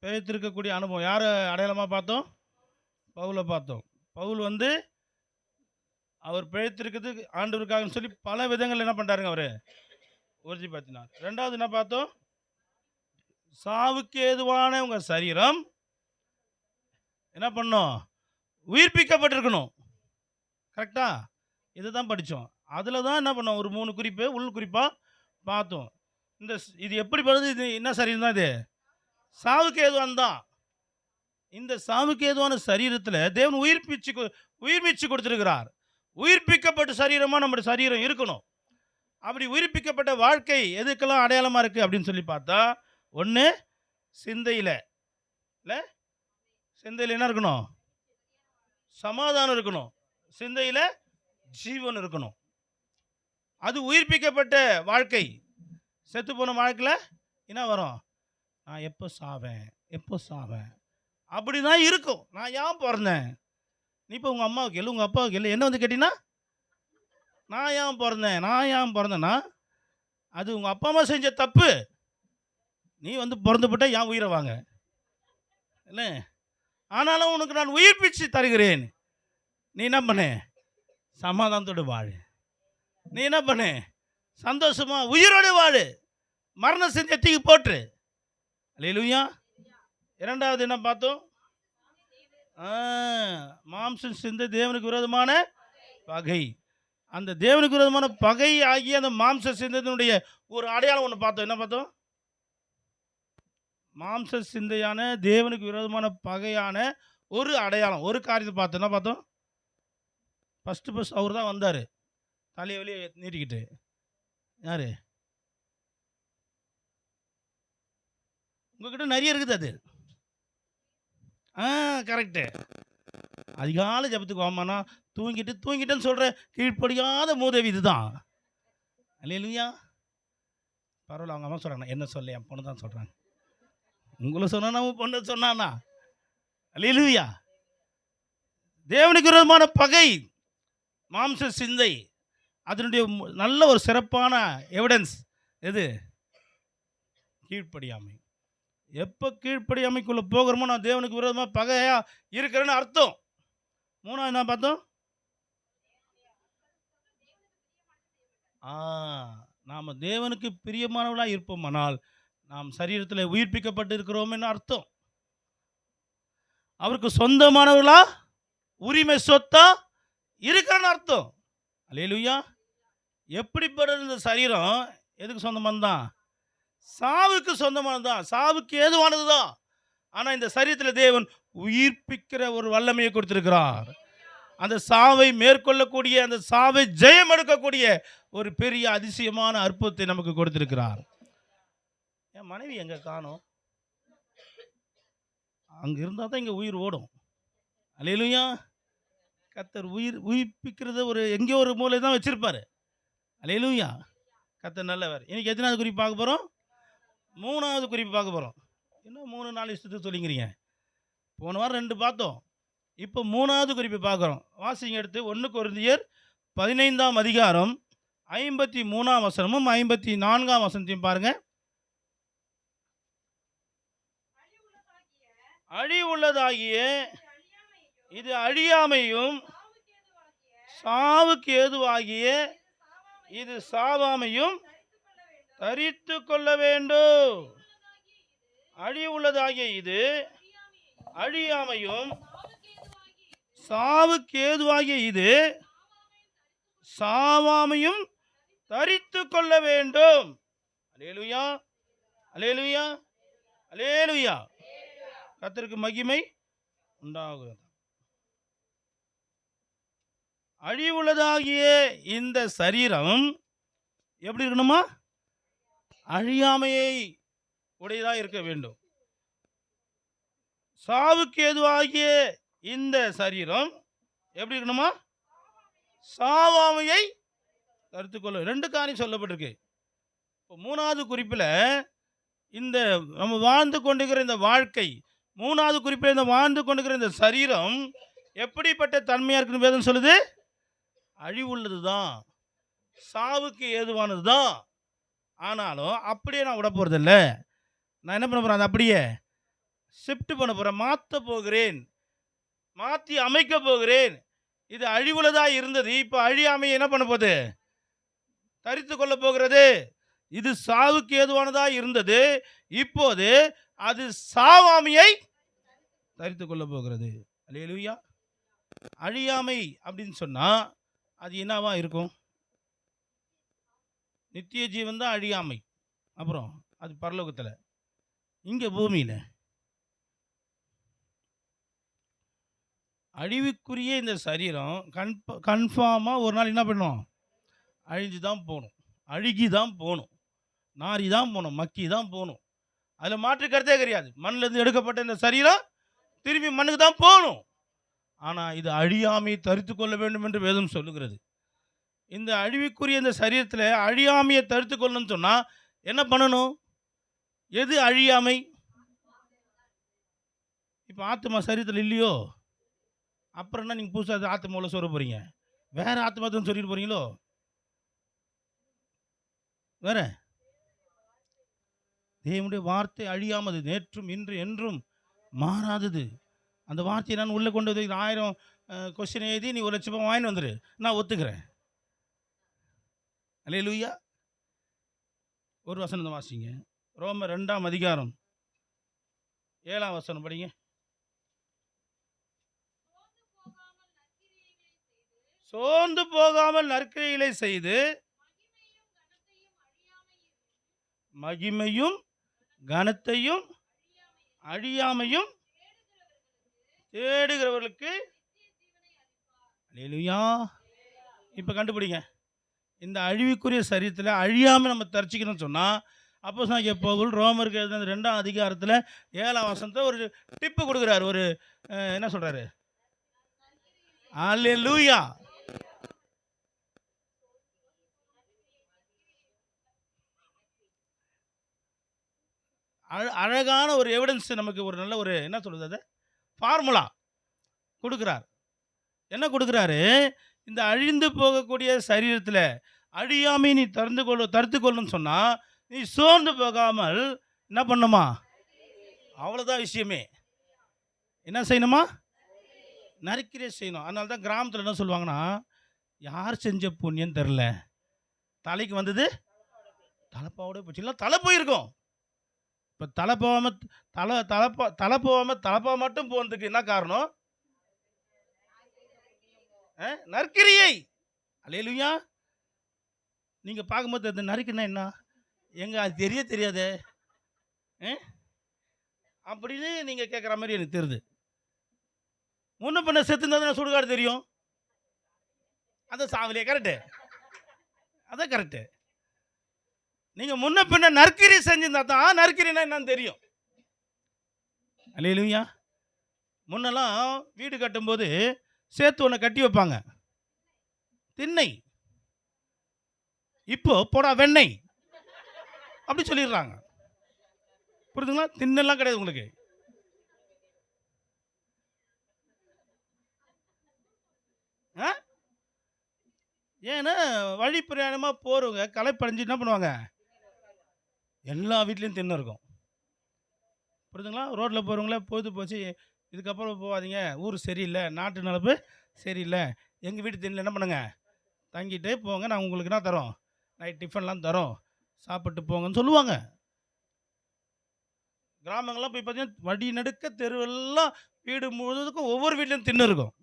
பிழைத்திருக்கக்கூடிய அனுபவம். யாரை அடையாளமாக பார்த்தோம்? பவுலை பார்த்தோம். பவுல் வந்து அவர் பிழைத்திருக்கிறதுக்கு ஆண்டவருக்காகன்னு சொல்லி பல விதங்கள் என்ன பண்ணுறாருங்க அவர் உறுதிப்படுத்தினார். ரெண்டாவது என்ன பார்த்தோம்? சாவுக்கு ஏதுவான உங்கள் சரீரம் என்ன பண்ணும்? உயிர்ப்பிக்கப்பட்டிருக்கணும். கரெக்டா? இதுதான் படித்தோம். அதில் தான் என்ன பண்ணோம்? ஒரு 3 குறிப்பு உள் குறிப்பாக பார்த்தோம். இது எப்படி வருது? இது என்ன சரீரம் தான் இது? சாவுக்கு ஏதுவான தான். இந்த சாவுக்கு ஏதுவான சரீரத்தில் தேவன் உயிர்ப்பிச்சு கொடுத்துருக்கிறார். உயிர்ப்பிக்கப்பட்ட சரீரமாக நம்முடைய சரீரம் இருக்கணும். அப்படி உயிர்ப்பிக்கப்பட்ட வாழ்க்கை எதுக்கெல்லாம் அடையாளமாக இருக்குது அப்படின்னு சொல்லி பார்த்தா, ஒன்று சிந்தையில் இல்லை, சிந்தையில் என்ன இருக்கணும்? சமாதானம் இருக்கணும். சிந்தையில் ஜீவன் இருக்கணும். அது உயிர்ப்பிக்கப்பட்ட வாழ்க்கை. செத்து போன வாழ்க்கையில் என்ன வரும்? நான் எப்போ சாவேன், எப்போ சாவேன் அப்படி தான் இருக்கும். நான் ஏன் பிறந்தேன்? நீ இப்போ உங்கள் அம்மாவுக்கு இல்லை, உங்கள் அப்பாவுக்கு இல்லை, என்ன வந்து கேட்டீங்கன்னா நான் ஏன் பிறந்தேன்னா அது உங்கள் அப்பா அம்மா செஞ்ச தப்பு. நீ வந்து பிறந்துபட்ட ஏன் உயிரை வாங்க இல்லை, ஆனாலும் உனக்கு நான் உயிர்ப்பிச்சு தருகிறேன். நீ என்ன பண்ணு? சமாதானத்தோடு வாழு. நீ என்ன பண்ணு? சந்தோஷமா உயிரோடு வாழு. மரண சிந்தத்துக்கு போட்டு. அல்லேலூயா. இரண்டாவது என்ன பார்த்தோம்? மாம்சம் சிந்தை தேவனுக்கு விரோதமான பகை. அந்த தேவனுக்கு விரோதமான பகை ஆகிய அந்த மாம்ச சிந்தையினுடைய ஒரு அடையாளம் ஒன்று பார்த்தோம். என்ன பார்த்தோம்? மாம்ச சிந்தையான தேவனுக்கு விரோதமான பகையான ஒரு அடையாளம், ஒரு காரியத்தை பார்த்தோம். என்ன பார்த்தோம்? ஃபஸ்ட்டு அவர் தான் வந்தார், தலையை வெளியே நீட்டிக்கிட்டு. யார்? உங்ககிட்ட நிறைய இருக்குது அது. கரெக்டு. அதிகாலை ஜபத்துக்கு வாமானா தூங்கிட்டேன்னு சொல்கிற கீழ்ப்படியாத மூதேவி இதுதான். அல்லேலூயா. பரவாயில்ல, அவங்க அம்மா சொல்கிறாங்க, என்ன சொல்ல என் பொண்ணு தான் சொல்கிறாங்க. உங்களை சொன்னா உன் பொண்ணு சொன்னானா? அல்லேலூயா. தேவனுக்கு விரோதமான பகை மாம்ச சிந்தை, அதனுடைய நல்ல ஒரு சிறப்பான எவிடன்ஸ் எது? கீழ்ப்படியாமை. எப்போ கீழ்ப்படியாமைக்குள்ளே போகிறோமோ நான் தேவனுக்கு விரோதமாக பகையாக இருக்கிறேன்னு அர்த்தம். மூணாவது என்ன பார்த்தோம்? நாம் தேவனுக்கு பிரியமானவர்களாக இருப்போமானால் நாம் சரீரத்தில் உயிர்ப்பிக்கப்பட்டு இருக்கிறோம்னு அர்த்தம். அவருக்கு சொந்தமானவர்களா, உரிமை சொத்தா இருக்கிறன்னு அர்த்தம். அல்லேலூயா. எப்படிப்பட்ட இந்த சரீரம் எதுக்கு சொந்தமானது தான்? சாவுக்கு சொந்தமானது தான், சாவுக்கு ஏதுவானது தான். ஆனால் இந்த சரீரத்தில் தேவன் உயிர்ப்பிக்கிற ஒரு வல்லமையை கொடுத்திருக்கிறார். அந்த சாவை மேற்கொள்ளக்கூடிய, அந்த சாவை ஜெயம் எடுக்கக்கூடிய ஒரு பெரிய அதிசயமான அற்புதத்தை நமக்கு கொடுத்திருக்கிறார். என் மனைவி எங்கே காணோம்? அங்கே இருந்தால் தான் இங்கே உயிர் ஓடும். அல்லேலூயா. கர்த்தர் உயிர்ப்பிக்கிறத ஒரு எங்கேயோ ஒரு மூலை தான் வச்சிருப்பாரு. அல்லேலூயா. கர்த்தர் நல்லவர். இன்னைக்கு எத்தனாவது குறிப்பு பார்க்க போகிறோம்? 3வது குறிப்பு பார்க்க போகிறோம். இன்னும் 3-4 இஷ்டத்துக்கு சொல்லிங்கிறீங்க. போன வாரம் 2 பார்த்தோம், இப்போ 3வது குறிப்பு பார்க்குறோம். வாசிங்க எடுத்து 1 கொரிந்தியர் 15ஆம் அதிகாரம் 53ஆம் வசனமும் 54ஆம் வசனத்தையும் பாருங்க. அழிவுள்ளதாகிய இது அழியாமையும், சாவுக்கு ஏதுவாகிய இது சாவாமையும் தரித்து கொள்ள வேண்டும். அழிவுள்ளதாகிய இது அழியாமையும், சாவுக்கு ஏதுவாகிய இது சாவாமையும் தரித்து கொள்ள வேண்டும். அல்லேலூயா, அல்லேலூயா, அல்லேலூயா. கர்த்தருக்கு மகிமை உண்டாகுது. அழிவுள்ளதாகிய இந்த சரீரம் எப்படி இருக்கணுமா? அழியாமையை உடையதாக இருக்க வேண்டும். சாவுக்கு ஏதுவாகிய இந்த சரீரம் எப்படி இருக்கணுமா? சாவாமையை கருத்துக்கொள்ள. 2 காரியம் சொல்லப்பட்டிருக்கு. இப்போ 3வது குறிப்பில் இந்த நம்ம வாழ்ந்து கொண்டிருக்கிற இந்த வாழ்க்கை, 3வது குறிப்பில் இந்த வாழ்ந்து கொண்டிருக்கிற இந்த சரீரம் எப்படிப்பட்ட தன்மையாக இருக்குன்னு வேதம் சொல்லுது? அழிவுள்ளது தான், சாவுக்கு ஏதுவானது தான். ஆனாலும் அப்படியே நான் விட போகிறதில்ல. நான் என்ன பண்ண போகிறேன்? அது அப்படியே ஷிஃப்ட் பண்ண போகிறேன், மாற்ற போகிறேன், மாற்றி அமைக்க போகிறேன். இது அழிவுள்ளதாக இருந்தது, இப்போ அழியாமையை என்ன பண்ண போகுது? தரித்து கொள்ள போகிறது. இது சாவுக்கு ஏதுவானதாக இருந்தது, இப்போது அது சாவாமையை தரித்து கொள்ள போகிறது. அல்லேலூயா. அழியாமை அப்படின்னு சொன்னால் அது என்னவா இருக்கும்? நித்திய ஜீவன் தான் அழியாமை. அப்புறம் அது பரலோகத்தில், இங்கே பூமியில் அழிவுக்குரிய இந்த சரீரம் கன்ஃபார்மாக ஒரு நாள் என்ன பண்ணும்? அழிஞ்சு தான் போகணும், அழுகி தான் போகணும், நாரி தான் போகணும், மக்கி தான் போகணும். அதில் மாற்று கருத்தே கிடையாது. மண்ணிலேருந்து எடுக்கப்பட்ட இந்த சரீரம் திரும்பி மண்ணுக்கு தான் போகணும். ஆனால் இது அழியாமையை தரித்து கொள்ள வேண்டும் என்று வேதம் சொல்லுகிறது. இந்த அழிவுக்குரிய இந்த சரீரத்தில் அழியாமையை தரித்து கொள்ளணும்னு சொன்னால் என்ன பண்ணணும்? எது அழியாமை? இப்போ ஆத்மா சரீரத்தில் இல்லையோ, அப்புறம் என்ன நீங்கள் புதுசாக ஆத்மாவில் சொல்ல போகிறீங்க? வேறு ஆத்மாத்தான் சொல்லிட்டு போகிறீங்களோ? வேற தேவனுடைய வார்த்தை அழியாமது, நேற்றும் இன்று என்றும் மாறாதது. அந்த வார்த்தையை நான் உள்ளே கொண்டு வந்து 1000 கொஸ்டின் எழுதி நீ 1,00,000 ரூபாய் வாங்கிட்டு வந்துடு, நான் ஒத்துக்கிறேன். அல்லேலூயா. ஒரு வசனம் வாசிங்க, ரோமர் 2ஆம் அதிகாரம் 7ஆம் வசனம் படிங்க. சோர்ந்து போகாமல் நற்கிரியைகளை செய்து மகிமையும் கனத்தையும் அழியாமையும் தேடுகிறவர்களுக்கு. அல்லேலூயா. இப்போ கண்டுபிடிங்க, இந்த அழிவுக்குரிய சரீரத்தில் அழியாமல் நம்ம தரிச்சிக்கணும்னு சொன்னால், அப்போஸ்தலனாகிய பவுல் ரோமருக்கு எழுதின 2ஆம் அதிகாரத்தில் 7ஆம் வசனத்தை ஒரு டிப்பு கொடுக்குறாரு. ஒரு என்ன சொல்கிறாரு? அல்லேலூயா. அழகான ஒரு எவிடன்ஸ் நமக்கு, ஒரு நல்ல ஒரு என்ன சொல்கிறது, அதை ஃபார்முலா கொடுக்குறார். என்ன கொடுக்குறாரு? இந்த அழிந்து போகக்கூடிய சரீரத்தில் அழியாமை நீ தடுத்து கொள்ளணும்னு சொன்னால் நீ சோர்ந்து போகாமல் என்ன பண்ணுமா? அவ்வளோதான் விஷயமே. என்ன செய்யணுமா? நறுக்கிற செய்யணும். அதனால தான் கிராமத்தில் என்ன சொல்லுவாங்கன்னா, யார் செஞ்ச புண்ணியம் தெரில, தலைக்கு வந்தது தலைப்பாவோட போச்சு. இல்லை, தலை போயிருக்கோம். இப்போ தலை போகாமல் தலைப்பா மட்டும் போகிறதுக்கு என்ன காரணம்? நற்கிரியை. அல்லேலூயா. நீங்கள் பார்க்கும்போது அந்த நறுக்குன்னா என்ன, எங்க அது தெரியாதே அப்படின்னு நீங்கள் கேட்குற மாதிரி எனக்கு தெரியுது. முன்ன பண்ண செத்துனா தான் சுடுகாடு தெரியும், அதான் சாவலியே. கரெக்டு, அதான் கரெக்டு. நீங்கள் முன்ன பின்ன நற்கிரி செஞ்சிருந்தா தான் நற்கிரினா என்னன்னு தெரியும். அல்லேலூயா. முன்னெல்லாம் வீடு கட்டும்போது சேர்த்து ஒன்று கட்டி வைப்பாங்க, திண்ணை. இப்போ போடா வெண்ணெய் அப்படி சொல்லிடுறாங்க. புரியுதுங்களா? திண்ணெல்லாம் கிடையாது உங்களுக்கு. ஏன்னா வழி பிரயாணமாக போகிறவங்க களைப்படைஞ்சு என்ன பண்ணுவாங்க? எல்லா வீட்லேயும் திண்ணை இருக்கும். புரியுதுங்களா? ரோட்டில் போகிறவங்களே பொழுது போச்சு, இதுக்கப்புறம் போகாதீங்க, ஊர் சரியில்லை, நாட்டு நடப்பு சரியில்லை, எங்கள் வீட்டு திண்ணில் என்ன பண்ணுங்க, தங்கிட்டு போங்க, நான் உங்களுக்கு என்ன தரோம், நைட் டிஃபன்லாம் தரோம், சாப்பிட்டு போங்கன்னு சொல்லுவாங்க. கிராமங்கள்லாம் போய் பார்த்தீங்கன்னா வடி நடுக்க தெருவெல்லாம் வீடு முழுவதுக்கும் ஒவ்வொரு வீட்லேயும் திண்ணை இருக்கும்.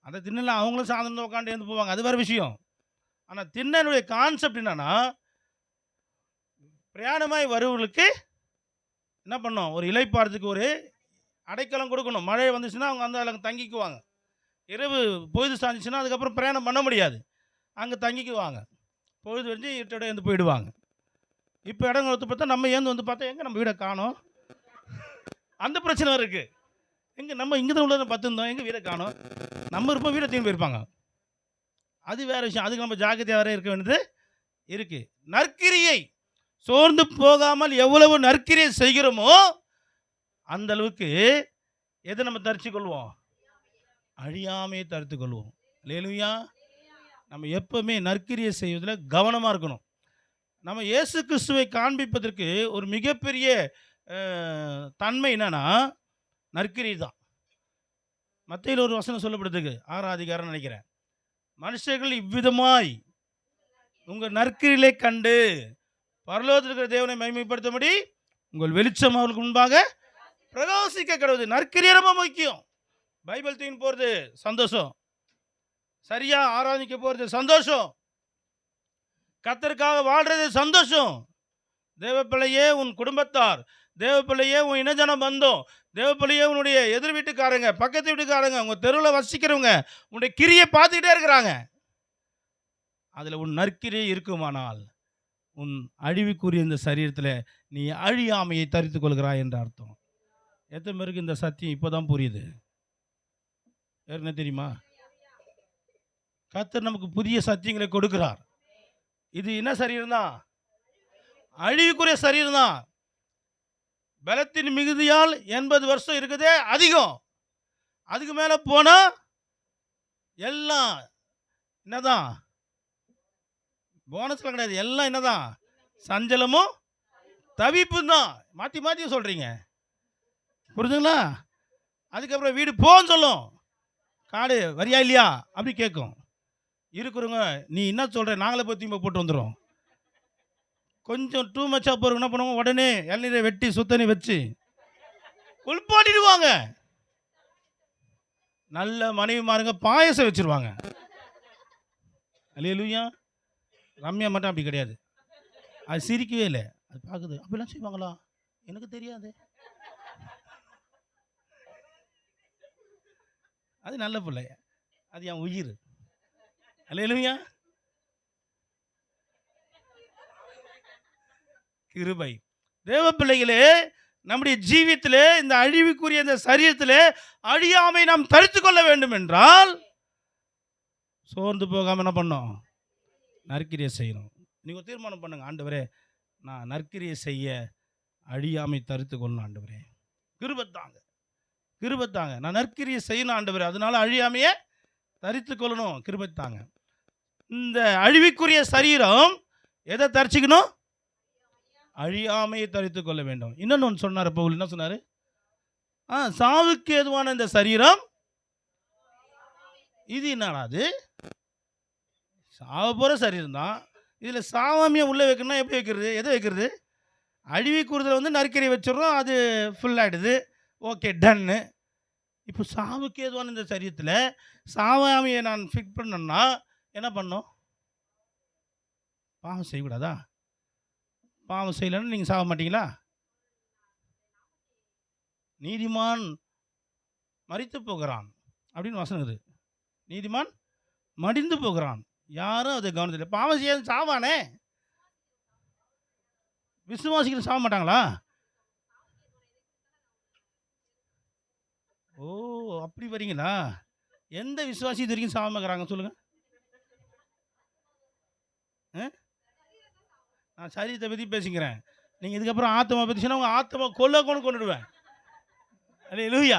அந்த திண்ணில் அவங்களும் சாயந்தரம் உட்காந்து எழுந்து போவாங்க, அது வேறு விஷயம். ஆனால் திண்ணையினுடைய கான்செப்ட் என்னன்னா, பிரயாணமாய் வருவர்களுக்கு என்ன பண்ணோம், ஒரு இலைப்பாறதுக்கு ஒரு அடைக்கலம் கொடுக்கணும். மழை வந்துச்சுன்னா அவங்க அந்த அதில் தங்கிக்குவாங்க. இரவு பொழுது சாஞ்சிச்சுன்னா அதுக்கப்புறம் பிரயாணம் பண்ண முடியாது, அங்கே தங்கிக்குவாங்க. பொழுது வந்து இருட்டோட எழுந்து போயிடுவாங்க. இப்போ இடங்கள் வந்து பார்த்தா நம்ம ஏந்து வந்து பார்த்தா எங்கே நம்ம வீடை காணோம், அந்த பிரச்சனை இருக்குது. எங்கே நம்ம இங்கே தான் உள்ள பார்த்துருந்தோம், எங்கள் வீடை காணோம், நம்ம இருப்போம், வீடை தீர்ந்து போயிருப்பாங்க. அது வேறு விஷயம், அதுக்கு நம்ம ஜாக்கிரதையாக வர இருக்க வேண்டியது இருக்குது. நற்கிரியை சோர்ந்து போகாமல் எவ்வளவு நற்கிரியை செய்கிறோமோ அந்த அளவுக்கு எதை நம்ம தரிச்சு கொள்வோம்? அழியாமையை தரித்து கொள்வோம். அல்லேலூயா. நம்ம எப்பவுமே நற்கிரியை செய்வதில் கவனமாக இருக்கணும். நம்ம இயேசு கிறிஸ்துவை காண்பிப்பதற்கு ஒரு மிகப்பெரிய தன்மை என்னன்னா நற்கிரி தான். மத்தேயுல ஒரு வசனம் சொல்லப்படுதுக்கு 6ஆம் அதிகாரம் நினைக்கிறேன். மனுஷர்கள் இவ்விதமாய் உங்கள் நற்கிரிகளை கண்டு பரலோகத்தில் இருக்கிற தேவனை மகிமைப்படுத்தும்படி உங்கள் வெளிச்சம் அவர்களுக்கு முன்பாக பிரகாசிக்க கடவுது. நற்கிரி ரொம்ப முக்கியம். பைபிள் தூக்கி போகிறது சந்தோஷம், சரியா ஆராதிக்க போகிறது சந்தோஷம், கர்த்தருக்காக வாழ்றது சந்தோஷம். தேவப்பிள்ளையே உன் குடும்பத்தார், தேவப்பிள்ளையே உன் இனஜனம் பந்தம், தேவப்பிள்ளையே உன்னுடைய எதிர் வீட்டுக்காரங்க, பக்கத்து வீட்டுக்காரங்க, உங்கள் தெருவில் வசிக்கிறவங்க உன்னுடைய கிரியை பார்த்துக்கிட்டே இருக்கிறாங்க. அதில் உன் நற்கிரியை இருக்குமானால் உன் அழிவுக்குரிய இந்த சரீரத்தில் நீ அழியாமையை தரித்து கொள்கிறாய் என்ற அர்த்தம். எத்தனை பேருக்கு இந்த சத்தியம் இப்போ தான் புரியுது? என்ன தெரியுமா? கர்த்தர் நமக்கு புதிய சத்தியங்களை கொடுக்கிறார். இது என்ன சரீரம் தான்? அழிவுக்குரிய சரீரம் தான். பலத்தின் மிகுதியால் 80 வருஷம் இருக்குதே அதிகம். அதுக்கு மேலே போனால் எல்லாம் என்னதான்? போனஸ்லாம் கிடையாது. எல்லாம் என்னதான்? சஞ்சலமும் தவிப்பும் தான். மாற்றி மாற்றி சொல்கிறீங்க, புரிஞ்சுங்களா? அதுக்கப்புறம் வீடு போன்னு சொல்லும், காடு வரியா இல்லையா அப்படி கேட்கும். இருக்கிறவங்க நீ என்ன சொல்கிற, நாங்களே போய் தீமை போட்டு வந்துடும். கொஞ்சம் டூ மச்சாக போகிறவங்க என்ன பண்ணுவாங்க, உடனே இளநீரை வெட்டி சுத்தனி வச்சு குளிப்பாட்டிடுவாங்க. நல்ல மனைவி மாருங்க பாயசம் வச்சுருவாங்க. அல்லேலூயா. ரம்யா மட்டும் அப்படி கிடையாது. அது சிரிக்கவே இல்லை. அது பார்க்குது, அப்படிலாம் செய்வாங்களா எனக்கு தெரியாது. அது நல்ல பிள்ளை, அது என் உயிர். அல்லேலூயா. கிருபை. தேவ பிள்ளைகளே, நம்முடைய ஜீவியத்திலே இந்த அழிவுக்குரிய இந்த சரீரத்திலே அழியாமை நாம் தரித்து கொள்ள வேண்டும் என்றால் சோர்ந்து போகாமல் என்ன பண்ணோம்? நற்கிரியை செய்யணும். நீங்கள் தீர்மானம் பண்ணுங்க, ஆண்டவரே நான் நற்கிரியை செய்ய அழியாமை தரித்து கொள்ளணும் ஆண்டவரே, கிருபத்தாங்க கிருபத்தாங்க, நான் நற்கிரியை செய்யணும் ஆண்டவரே, அதனால அழியாமையை தரித்து கொள்ளணும், கிருபத்தாங்க. இந்த அழிவுக்குரிய சரீரம் எதை தரிச்சிக்கணும்? அழியாமையை தரித்து கொள்ள வேண்டும். இன்னொன்று ஒன்று சொன்னார் பவுல். என்ன சொன்னார்? சாவுக்கு ஏதுவான இந்த சரீரம் இது என்னடா? அது சாவ போகிற சரீரம் தான். இதில் சாவாமையை உள்ளே வைக்கணும்னா எப்படி வைக்கிறது? எதை வைக்கிறது? அழிவுக்குறதில் வந்து நற்கரி வச்சிடறோம், அது ஃபுல்லாகிடுது, ஓகே டன்னு. இப்போ சாவுக்கு ஏதுவான இந்த சரீரத்தில் சாவாமையை நான் ஃபிட் பண்ணணும்னா என்ன பண்ணணும்? பாவம் செய்யக்கூடாதா? பாவம் செய்யலைன்னு நீங்கள் சாக மாட்டீங்களா? நீதிமான் மரித்து போகிறான் அப்படின்னு வசனம் இருக்குது. நீதிமான் மடிந்து போகிறான், யாரும் அதை கவனத்தில். பாவம் செய்ய சாவானே, விசுவாசிகள் சாக மாட்டாங்களா? ஓ, அப்படி வரீங்களா? எந்த விசுவாசி இது வரைக்கும் சாகாம இருக்கிறாங்க சொல்லுங்கள்? நான் சரீரத்தை பற்றி பேசிக்கிறேன். நீங்கள் இதுக்கப்புறம் ஆத்மா பற்றி சொன்னால் உங்கள் ஆத்மா கொண்டுடுவேன். அல்லேலூயா.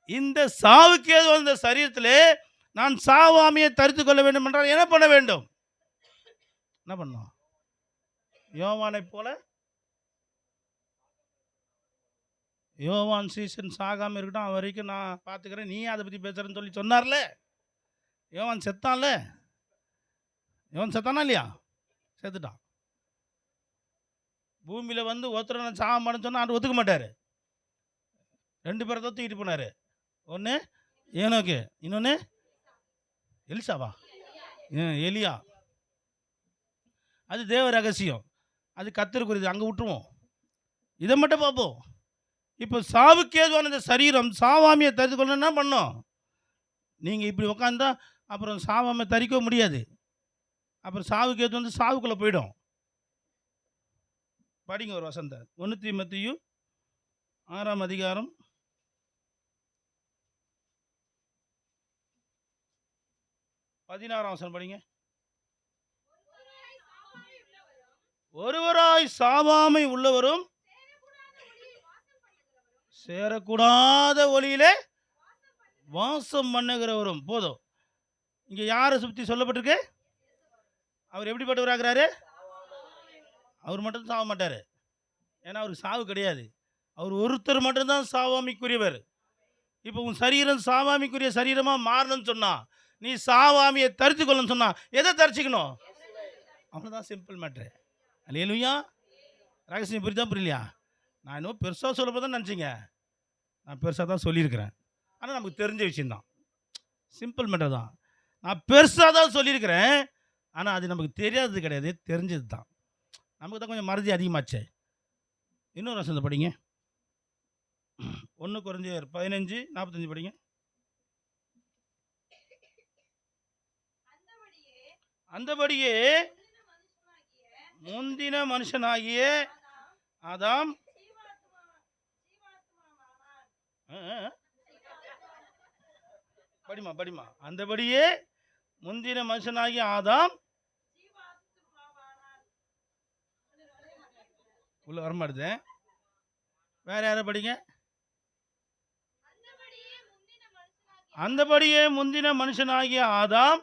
இந்த சாவுக்கு ஏதோ இந்த சரீரத்திலே நான் சாவாமையை தரித்து கொள்ள வேண்டும் என்றால் என்ன பண்ண வேண்டும்? என்ன பண்ணணும்? யோவானை போல, யோவான் சீசன் சாகாமல் இருக்கட்டும், அவன் வரைக்கும் நான் பார்த்துக்கிறேன், நீ அதை பற்றி பேசுகிறேன்னு சொல்லி சொன்னார்ல. யோவான் செத்தான்ல. யோவான் செத்தானா இல்லையா? செத்துட்டான். பூமியில் வந்து ஒருத்தர் நான் சாக மாட்டேன்னு சொன்னால் அவர் ஒத்துக்க மாட்டார். 2 பேரை தான் தூக்கிட்டு போனார். ஒன்று ஏனோக்கு, இன்னொன்று எலிசாவா, எலியா. அது தேவ ரகசியம், அது கர்த்தருக்குரியது, அங்கே விட்டுருவோம். இதை மட்டும் பார்ப்போம். இப்போ சாவுக்கு ஏதுவான இந்த சரீரம் சாவாமையை தரித்து கொள்ள என்ன பண்ணோம்? நீங்கள் இப்படி உட்காந்தா அப்புறம் சாவாமை தரிக்க முடியாது. அப்புறம் சாவுக்கு ஏது வந்து சாவுக்குள்ளே போயிடும். படிங்க ஒரு வசந்த 1 தீமோத்தேயு 6ஆம் அதிகாரம் 16ஆம் வசனம் படிங்க. ஒருவராய் சாவாமை உள்ளவரும் சேரக்கூடாத ஒளியிலே வாசம் பண்ணுகிறவரும். போதும். இங்கே யாரை சுற்றி சொல்லப்பட்டிருக்கு? அவர் எப்படிப்பட்டவராகிறாரு? அவர் மட்டும் சாக மாட்டார். ஏன்னா அவருக்கு சாவு கிடையாது. அவர் ஒருத்தர் மட்டும்தான் சாவாமிக்குரியவர். இப்போ உன் சரீரம் சாவாமிக்குரிய சரீரமாக மாறணும்னு சொன்னா, நீ சாவாமியை தரித்துக்கொள்ளணும்னு சொன்னா, எதை தரிச்சுக்கணும்? அவ்வளோதான் சிம்பிள் மேட்ரு. அல்லேலூயா. ரகசியம் புரியுதா புரியலையா? நான் இன்னும் பெருசாக சொல்ல போதான் நினச்சிங்க. நான் பெருசாக தான் சொல்லியிருக்கிறேன். ஆனால் நமக்கு தெரிஞ்ச விஷயந்தான். சிம்பிள் மேட்டர் தான். நான் பெருசாக தான் சொல்லியிருக்கிறேன். ஆனால் அது நமக்கு தெரியாதது கிடையாது, தெரிஞ்சது தான். நமக்கு தான் கொஞ்சம் மறதி அதிகமாச்சே. இன்னொரு வசனத்தை படிங்க. 1 கொரிந்தியர் 15:45 படிங்க. அந்தபடியே முந்தின மனுஷனாகிய ஆதாம் படிமா. அந்தபடியே முந்தின மனுஷனாகிய ஆதாம் உள்ள வரமாடுது. வேற யாரை படிங்க. அந்தபடியே முந்தின மனுஷனாகிய ஆதாம்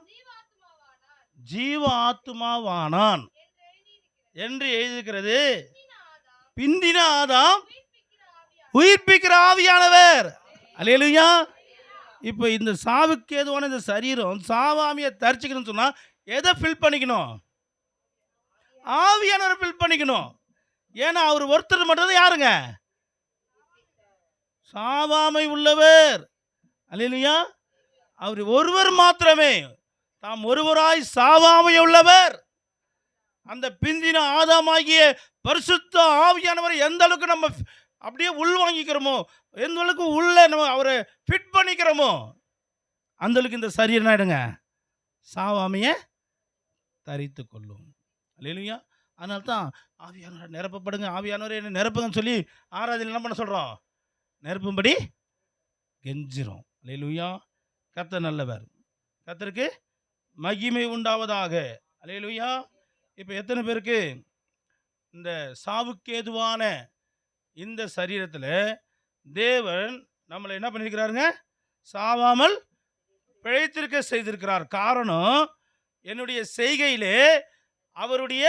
ஜீவ ஆத்துமாவானான் என்று எழுதியிருக்கிறது. பிந்தின ஆதாம் உயிர்ப்பிக்கிற ஆவியானவர். அல்லேலூயா. இப்போ இந்த சாவுக்கு ஏதுவான இந்த சரீரம் சாவாமியை தரிச்சிக்கணும்னு சொன்னா எதை ஃபில் பண்ணிக்கணும்? ஆவியானவரை ஃபில் பண்ணிக்கணும். ஏன்னா அவர் ஒருத்தர் மட்டும் யாருங்க? சாவாமை உள்ளவர். அல்லேலூயா. அவர் ஒருவர் மாத்திரமே, தாம் ஒருவராய் சாவாமை உள்ளவர். அந்த பிந்தின ஆதாமாகிய பரிசுத்த ஆவியானவரை எந்த அளவுக்கு நம்ம அப்படியே உள்வாங்கிக்கிறோமோ, எந்த அளவுக்கு உள்ள நம்ம அவரை ஃபிட் பண்ணிக்கிறோமோ, அந்த அளவுக்கு இந்த சரீரம் ஆயிடுங்க சாவாமையை தரித்து கொள்ளும். அல்லேலூயா. அதனால தான் ஆவியானவரை நிரப்பப்படுங்க, ஆவியானவரை என்ன நிரப்புங்கன்னு சொல்லி ஆராதனையில் என்ன பண்ண சொல்கிறோம்? நிரப்பும்படி கெஞ்சிரும். அல்லேலூயா. கர்த்தர் நல்லவர். கர்த்தருக்கு மகிமை உண்டாவதாக. அல்லேலூயா. இப்போ எத்தனை பேருக்கு இந்த சாவுக்கு ஏதுவான இந்த சரீரத்தில் தேவன் நம்மளை என்ன பண்ணியிருக்கிறாருங்க? சாவாமல் பிழைத்திருக்க செய்திருக்கிறார். காரணம், என்னுடைய செய்கையிலே அவருடைய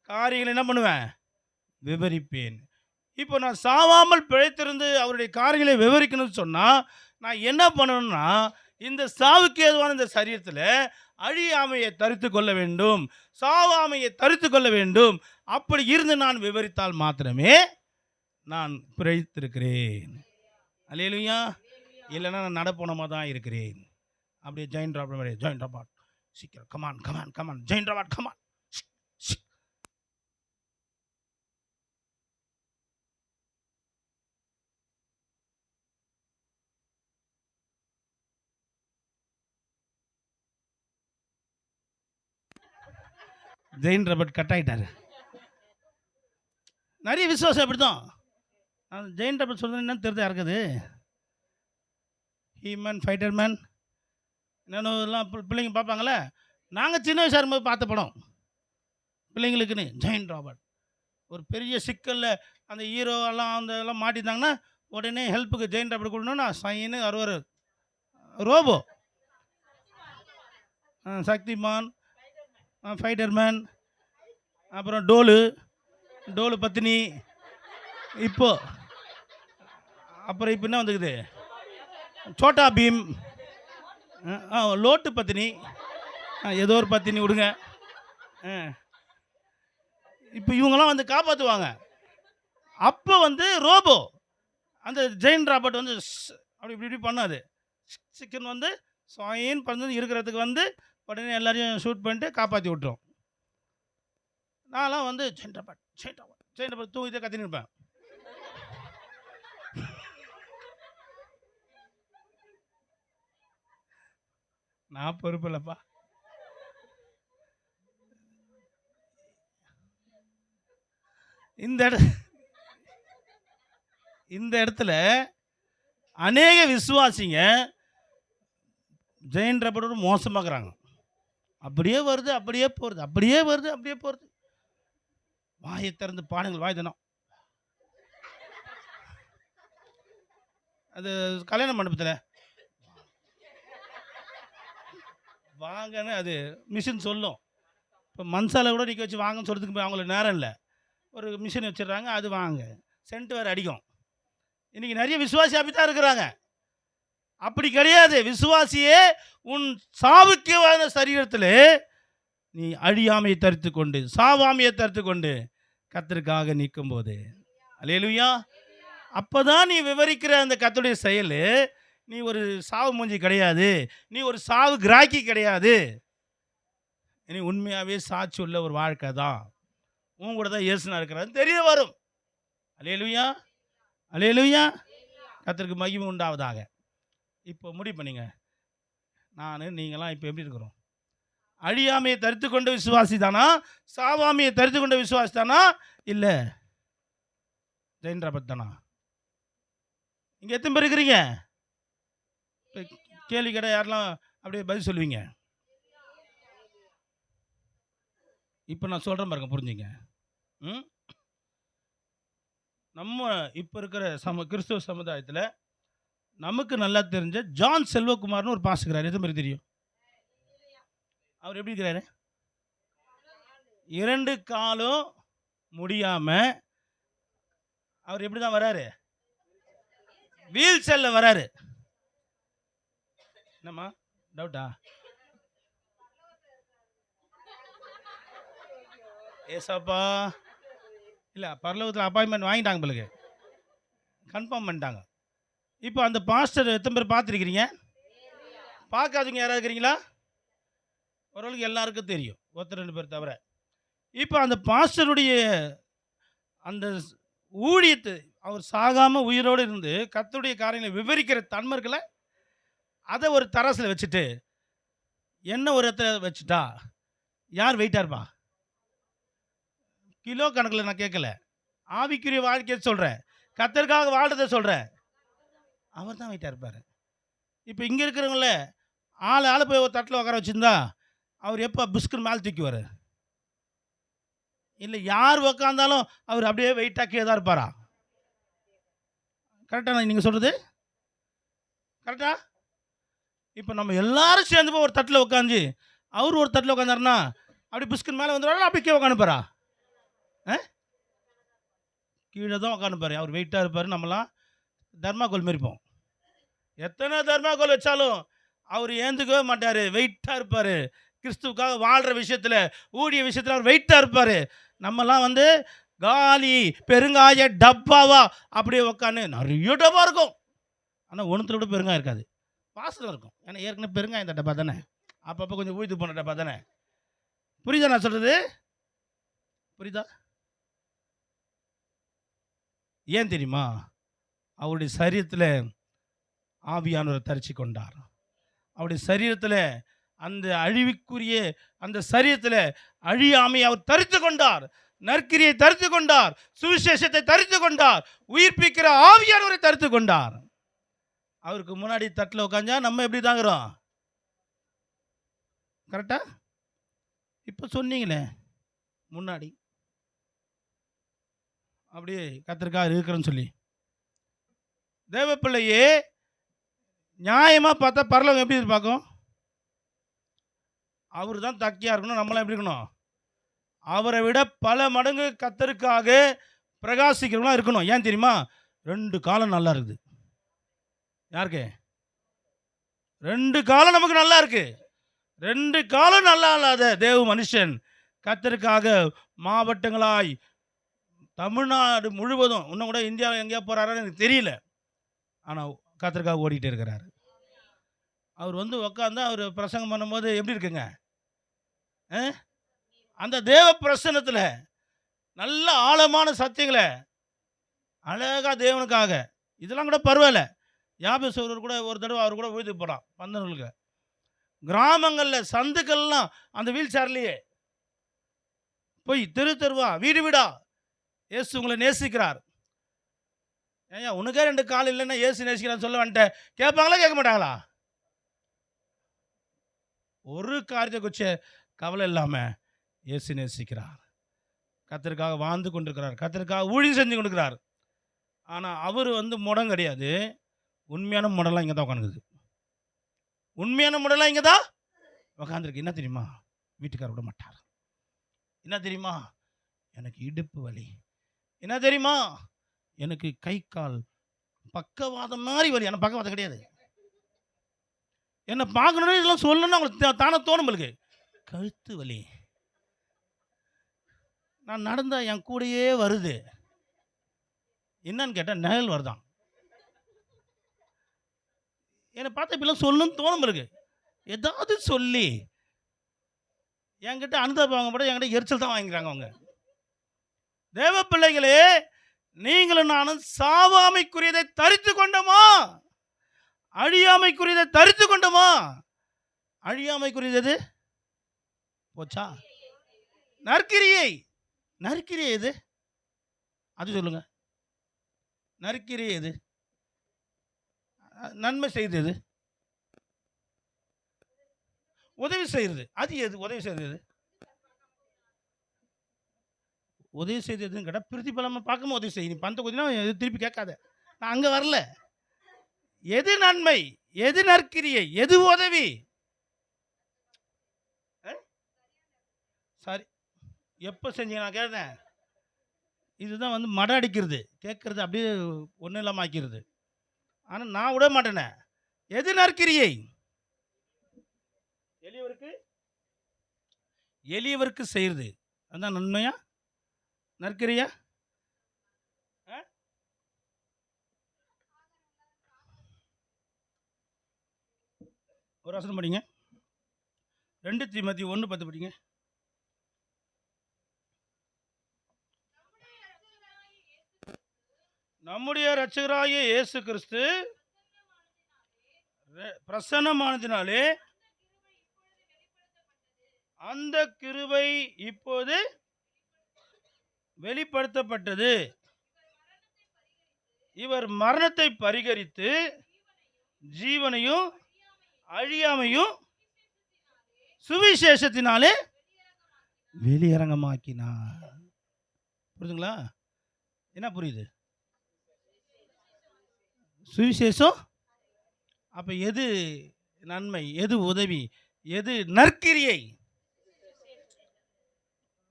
காரியங்களை என்ன பண்ணுவேன்? விவரிப்பேன். இப்போ நான் சாவாமல் பிழைத்திருந்து அவருடைய காரியங்களை விவரிக்கணும்னு சொன்னால் நான் என்ன பண்ணணும்னா, இந்த சாவுக்கு ஏதுவான இந்த சரீரத்தில் அழியாமையை தரித்து கொள்ள வேண்டும், சாவாமையை தரித்து கொள்ள வேண்டும். அப்படி இருந்து நான் விவரித்தால் மாத்திரமே நான் பிழைத்திருக்கிறேன். அல்லேலூயா. இல்லைன்னா நான் நடப்போனமாக தான் இருக்கிறேன். அப்படியே ஜெயின் ராபர்ட், ஜெயின் ராபர்ட் சீக்கிரம், come on come on come on, Jain Robert come on. Jain Robert cut ஆகிட்டார். நிறைய விசுவாசம் அப்படி தான். ஜெயின் ராபர்ட் சொல்கிறது என்னன்னு தெரிஞ்சா இருக்குது. ஹீமேன், ஃபைட்டர் மேன், என்னென்னலாம் பிள்ளைங்க பார்ப்பாங்களே. நாங்கள் சின்ன வயசாக இருக்கும்போது பார்த்த படம் பிள்ளைங்களுக்குன்னு ஜெயின் ராபர்ட். ஒரு பெரிய சிக்கலில் அந்த ஹீரோ எல்லாம் அந்த எல்லாம் மாட்டியிருந்தாங்கன்னா உடனே ஹெல்ப்புக்கு ஜெயின் ராபர்ட் கொடுக்கணும்னா சைனு அறுவர் ரோபோ, சக்திமான், ஃபைட்டர் மேன், அப்புறம் டோலு பத்தினி. இப்போ அப்புறம் இப்போ என்ன வந்துக்குது? சோட்டா பீம், லோட்டு பத்தினி, ஏதோ ஒரு பத்தினி விடுங்க. இப்போ இவங்கெல்லாம் வந்து காப்பாற்றுவாங்க. அப்போ வந்து ரோபோ அந்த ஜெயின் ராபர்ட் வந்து அப்படி இப்படி இப்படி பண்ணாது. சிக்கன் வந்து சாயின் பண்ணி இருக்கிறதுக்கு வந்து உடனே எல்லாரையும் ஷூட் பண்ணிட்டு காப்பாற்றி விட்டுரும். நான்லாம் வந்து ஜெயின் ராபர்ட் தூங்கிட்டே கத்தின்னு இருப்பேன். நான் பொறுப்பு இல்லைப்பா. இந்த இடத்துல அநேக விசுவாசிங்க ஜெயின் ராபர்ட்டோட மோசமாக்குறாங்க. அப்படியே வருது, அப்படியே போகிறது, அப்படியே வருது, அப்படியே போகிறது. வாயை திறந்து பாடுங்கள், வாய் தினம். அது கல்யாண மண்டபத்தில் வாங்கன்னு அது மிஷின் சொல்லும். இப்போ மன்சாலை கூட நிற்க வச்சு வாங்கன்னு சொல்கிறதுக்கு அவங்களுக்கு நேரம் இல்லை. ஒரு மிஷின் வச்சிடுறாங்க, அது வாங்க சென்ட் வேறு அடிக்கும். இன்றைக்கி நிறைய விசுவாசி அப்படி தான் இருக்கிறாங்க. அப்படி கிடையாது. விசுவாசியே உன் சாவுக்கு சரீரத்தில் நீ அழியாமையை தரித்து கொண்டு சாவாமையை தரித்து கொண்டு கர்த்தருக்காக நிற்கும் போது, அல்லேலூயா, அப்போதான் நீ விவரிக்கிற அந்த கர்த்தருடைய செயல். நீ ஒரு சாவு மூஞ்சி கிடையாது, நீ ஒரு சாவு கிராக்கி கிடையாது. நீ உண்மையாகவே சாட்சி உள்ள ஒரு வாழ்க்கை தான். உன் கூட தான் இயேசுனா இருக்கிறான்னு தெரிய வரும். அல்லேலூயா, அல்லேலூயா, கர்த்தருக்கு மகிமை உண்டாவதாக. இப்போ முடிவு பண்ணிங்க, நீங்களாம் இப்போ எப்படி இருக்கிறோம்? அழியாமையை தரித்து கொண்ட விசுவாசி தானா, சாவாமையை தரித்து கொண்ட விசுவாசி தானா, இல்லை ஜெயின்ராபத் தானா? இங்கே எத்தனை பேர் இருக்கிறீங்க? கேள்வி கேட்டால் யாரெல்லாம் அப்படியே பதில் சொல்லுவீங்க? இப்போ நான் சொல்கிறேன் பாருங்க, புரிஞ்சுங்க. நம்ம இப்போ இருக்கிற கிறிஸ்துவ சமுதாயத்தில் நமக்கு நல்லா தெரிஞ்ச ஜான் செல்வகுமார்னு ஒரு பாஸ்டர், எத்தனை பேர் தெரியும்? அவர் எப்படி இருக்கிறாரு? 2 காலும் முடியாமல் அவர் எப்படி தான் வராரு? வீல் சேரில் வராரு. என்னம்மா டவுட்டா? ஏசாப்பா இல்லை, பரலோகத்தில் அப்பாயின்மெண்ட் வாங்கிட்டாங்க, பிள்ளைங்க கன்ஃபார்ம் பண்ணிட்டாங்க. இப்போ அந்த பாஸ்டர் எத்தனை பேர் பார்த்துருக்கிறீங்க? பார்க்காதீங்க யாராவது இருக்கிறீங்களா? ஓரளவுக்கு எல்லாருக்கும் தெரியும், ஒருத்தர் 2 பேர் தவிர. இப்போ அந்த பாஸ்டருடைய அந்த ஊழியத்தை, அவர் சாகாமல் உயிரோடு இருந்து கர்த்தருடைய காரியங்களை விவரிக்கிற தன்மர்களை அதை ஒரு தராசில் வச்சுட்டு என்ன ஒரு இடத்துல வச்சுட்டா யார் வெயிட்டாக இருப்பா? கிலோ கணக்கில் நான் கேட்கல, ஆவிக்குரிய வாழ்க்கையை சொல்கிறேன், கர்த்தருக்காக வாழ்றதை சொல்கிறேன். அவர் தான் வெயிட்டாக இருப்பார். இப்போ இங்கே இருக்கிறவங்கள ஆள் போய் ஒரு தட்டில் உட்கார வச்சுருந்தா அவர் எப்போ புஷ்குன்னு மேலே தூக்குவார்? இல்லை, யார் உக்காந்தாலும் அவர் அப்படியே வெயிட்டாக்கியே தான் இருப்பாரா? கரெக்டாக நீங்கள் சொல்கிறது கரெக்டா? இப்போ நம்ம எல்லாரும் சேர்ந்து போய் ஒரு தட்டில் உட்காந்து அவர் ஒரு தட்டில் உட்காந்தாருன்னா அப்படி புஷ்குன்னு மேலே வந்துடுவாரா, அப்படி கீழே உட்காந்துப்பாரா? கீழே தான் உட்காந்துப்பாரு. அவர் வெயிட்டாக இருப்பார். நம்மளாம் தர்மாக்கோல் மாரிப்போம். எத்தனை தர்மாக்கோல் வச்சாலும் அவர் ஏந்துக்கவே மாட்டார், வெயிட்டாக இருப்பார். கிறிஸ்துவுக்காக வாழ்கிற விஷயத்தில், ஊழிய விஷயத்தில் அவர் வெயிட்டாக இருப்பார். நம்மலாம் காலி பெருங்காய டப்பாவா அப்படியே உக்காந்து, நிறைய டப்பா இருக்கும், ஆனால் ஒன்றுத்துல கூட பெருங்காயம் இருக்காது, வாசனை இருக்கும். ஏன்னா ஏற்கனவே பெருங்காயம் இந்த டப்பா தானே, அப்பப்போ கொஞ்சம் ஊழ்த்து போன டப்பா தானே. புரியுதா நான் சொல்கிறது? புரியுதா? ஏன் தெரியுமா? அவருடைய சரீரத்தில் ஆவியானவரை தரிச்சு கொண்டார். அவருடைய சரீரத்தில் அந்த அழிவுக்குரிய அந்த சரீரத்தில் அழியாமை அவர் தரித்து கொண்டார், நற்கிரியை தரித்து கொண்டார், சுவிசேஷத்தை தரித்து கொண்டார், உயிர்ப்பிக்கிற ஆவியானவரை தரித்து கொண்டார். அவருக்கு முன்னாடி தட்டில் உட்காந்தா நம்ம எப்படி தாங்கிறோம்? கரெக்டா? இப்போ சொன்னீங்களே முன்னாடி அப்படியே கர்த்தருக்காக இருக்கிறேன்னு சொல்லி, தேவப்பிள்ளையே நியாயமாக பார்த்தா பரலோகம் எப்படி பார்க்கும்? அவர் தான் தக்கியாக இருக்கணும், நம்மளாம் எப்படி இருக்கணும்? அவரை விட பல மடங்கு கர்த்தருக்காக பிரகாசிக்கிறவங்களாம் இருக்கணும். ஏன் தெரியுமா? 2 காலம் நல்லா இருக்குது. யாருக்கு? 2 காலம் நமக்கு நல்லா இருக்கு. 2 காலம் நல்லா இல்லாத தேவ மனுஷன் கர்த்தருக்காக மாவட்டங்களாய் தமிழ்நாடு முழுவதும், இன்னும் கூட இந்தியாவில் எங்கேயா போகிறாருன்னு எனக்கு தெரியல, ஆனால் கர்த்தருக்காக ஓடிக்கிட்டே இருக்கிறாரு. அவர் உட்காந்து அவர் பிரசங்கம் பண்ணும்போது எப்படி இருக்குங்க? அந்த தேவ பிரசன்னத்தில் நல்ல ஆழமான சத்தியங்களை அழகாக தேவனுக்காக, இதெல்லாம் கூட பரவாயில்ல. யாபேஸ்வரர் கூட ஒரு தடவை அவர் கூட விழுந்து போகிறான் பந்தங்களுக்கு, கிராமங்களில் சந்துக்கள்லாம் அந்த வீல் சேர்லேயே போய் தெருவா வீடு வீடா இயேசு உங்களை நேசிக்கிறார். ஏன் உனக்கே 2 கால் இல்லைன்னா இயேசு நேசிக்கிறான்னு சொல்ல வந்துட்டேன், கேட்பாங்களா கேட்க மாட்டாங்களா? ஒரு காரியத்தை குறித்து கவலை இல்லாமல் இயேசு நேசிக்கிறார், கர்த்தருக்காக வாழ்ந்து கொண்டிருக்கிறார், கர்த்தருக்காக ஊழியம் செஞ்சு கொண்டிருக்கிறார். ஆனால் அவர் முடம் கிடையாது. உண்மையான முடலாம் இங்கே தான் உட்காந்துக்குது. உண்மையான முடலாம் இங்கே தான் உட்காந்துருக்கு. என்ன தெரியுமா? வீட்டுக்கார விட மாட்டார். என்ன தெரியுமா? எனக்கு இடுப்பு வலி. என்ன தெரியுமா? எனக்கு கை கால் பக்கவாதம் மாதிரி வலி. எனக்கு பக்கவாதம் கிடையாது. என்ன பார்க்கணும்னு இதெல்லாம் சொல்லணும்னு அவங்களுக்கு தானே தோணும். உங்களுக்கு கழுத்து வலி. நான் நடந்தா என் கூடயே வருது. என்னன்னு கேட்டால் நிழல் வருதான். என்னை பார்த்தா இப்படிலாம் சொல்லணும்னு தோணும். உங்களுக்கு ஏதாவது சொல்லி என்கிட்ட அனுதாபம் வாங்க மாட்டேன், என்கிட்ட எரிச்சல் தான் வாங்கிக்கிறாங்க அவங்க. தேவ பிள்ளைகளே, நீங்களும் நானும் சாவாமைக்குரியதை தரித்து கொண்டோமா? அழியாமைக்குரியதை தரித்து கொண்டோமா? அழியாமைக்குரியது போச்சா? நற்கிரியை. நற்கிரியை எது? அது சொல்லுங்க. நற்கிரியை எது? நன்மை செய்து எது? உதவி செய்கிறது. அது எது? உதவி செய்கிறது. உதவி செய்ததுன்னு கேட்டால் பிரதிபலமாக பார்க்காம உதவி செய்ய. நீ பணத்தை கொடுத்தீங்கன்னா திருப்பி கேட்காத. நான் அங்கே வரல. எது நன்மை, எது நற்கிரியை, எது உதவி? சாரி, எப்போ செஞ்சீங்க? நான் கேட்டேன். இதுதான் வந்து மட அடிக்கிறது, கேட்கறது அப்படியே ஒன்றும் இல்லாமல் ஆக்கிறது. ஆனால் நான் விட மாட்டேனே. எது நற்கிரியை? எளியவருக்கு செய்கிறது. அதுதான் நன்மையா நற்கிரியா? ஒரு வசனம் படிங்க. 2 தீமோத்தேயு 1:10 படிங்க. நம்முடைய இரட்சகராகிய இயேசு கிறிஸ்து பிரசன்னமானதினாலே அந்த கிருபை இப்போது வெளிப்படுத்தப்பட்டது. இவர் மரணத்தை பரிகரித்து ஜீவனையும் அழியாமையும் சுவிசேஷத்தினாலே வெளியரங்கமாக்கினார். புரியுதுங்களா? என்ன புரியுது? சுவிசேஷம். அப்ப எது நன்மை, எது உதவி, எது நற்கிரியை?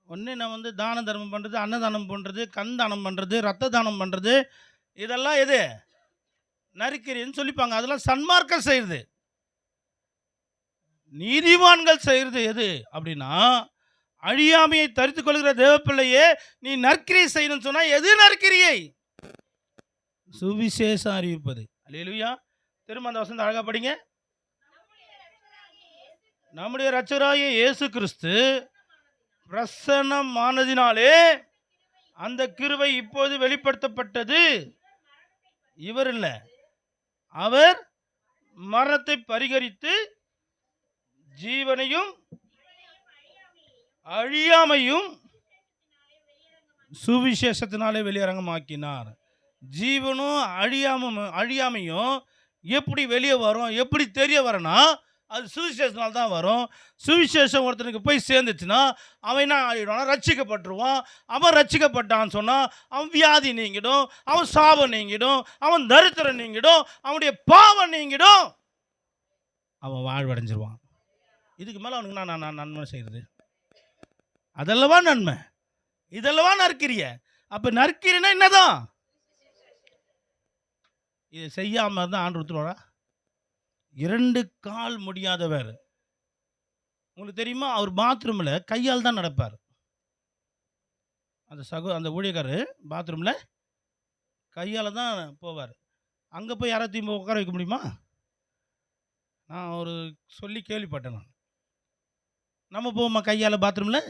ஒன்று நான் வந்து தான தர்மம் பண்ணுறது, அன்னதானம் பண்ணுறது, கண் தானம் பண்ணுறது, ரத்த தானம் பண்ணுறது, இதெல்லாம் எது நற்கிரின்னு சொல்லிப்பாங்க. அதெல்லாம் சன்மார்க்கம் செய்யுது. நீதிமான்கள் செய்கிறது எது அப்படின்னா, அழியாமையை தரித்து கொள்கிற தேவப்பிள்ளையே, நீ நற்கிரியை செய்யணும்னு சொன்னா எது நற்கிரியை? சுவிசேஷம் அறிவிப்பது. அல்லேலூயா. திரும்ப அந்த வசனத்தை அழகா படிங்க. நம்முடைய இரட்சகராகிய இயேசு கிறிஸ்து பிரசன்னமானதினாலே அந்த கிருபை இப்போது வெளிப்படுத்தப்பட்டது. இவர் இல்லை, அவர் மரணத்தை பரிகரித்து ஜீவனையும் அழியாமையும் சுவிசேஷத்தினாலே வெளியரங்கமாக்கினார். ஜீவனும் அழியாமையும் எப்படி வெளியே வரும், எப்படி தெரிய வரனா? அது சுவிசேஷத்தினால தான் வரும். சுவிசேஷம் ஒருத்தனுக்கு போய் சேர்ந்துச்சுன்னா அவன் என்ன ஆகிடுவான்? ரட்சிக்கப்பட்டுருவான். அவன் ரட்சிக்கப்பட்டான்னு சொன்னால் அவன் வியாதி நீங்கிடும், அவன் சாபம் நீங்கிடும், அவன் தரித்திரம் நீங்கிடும், அவனுடைய பாவம் நீங்கிடும், அவன் வாழ்வடைஞ்சிருவான். இதுக்கு மேலே அவனுக்கு நான் நன்மை செய்கிறது அதல்லவா நன்மை, இதல்லவா நற்கிரிய. அப்போ நற்கிரினா என்னதான்? இது செய்யாமல் இருந்தால் ஆண்டு ஒருத்தரோட 2 கால் முடியாதவர். உங்களுக்கு தெரியுமா? அவர் பாத்ரூமில் கையால் தான் நடப்பார். அந்த ஊழியக்காரர் பாத்ரூமில் கையால் தான் போவார். அங்கே போய் யாராத்தையும் உட்கார வைக்க முடியுமா? நான் ஒரு சொல்லி கேள்விப்பட்டேன். நம்ம போவோமா கையால் பாத்ரூமில்?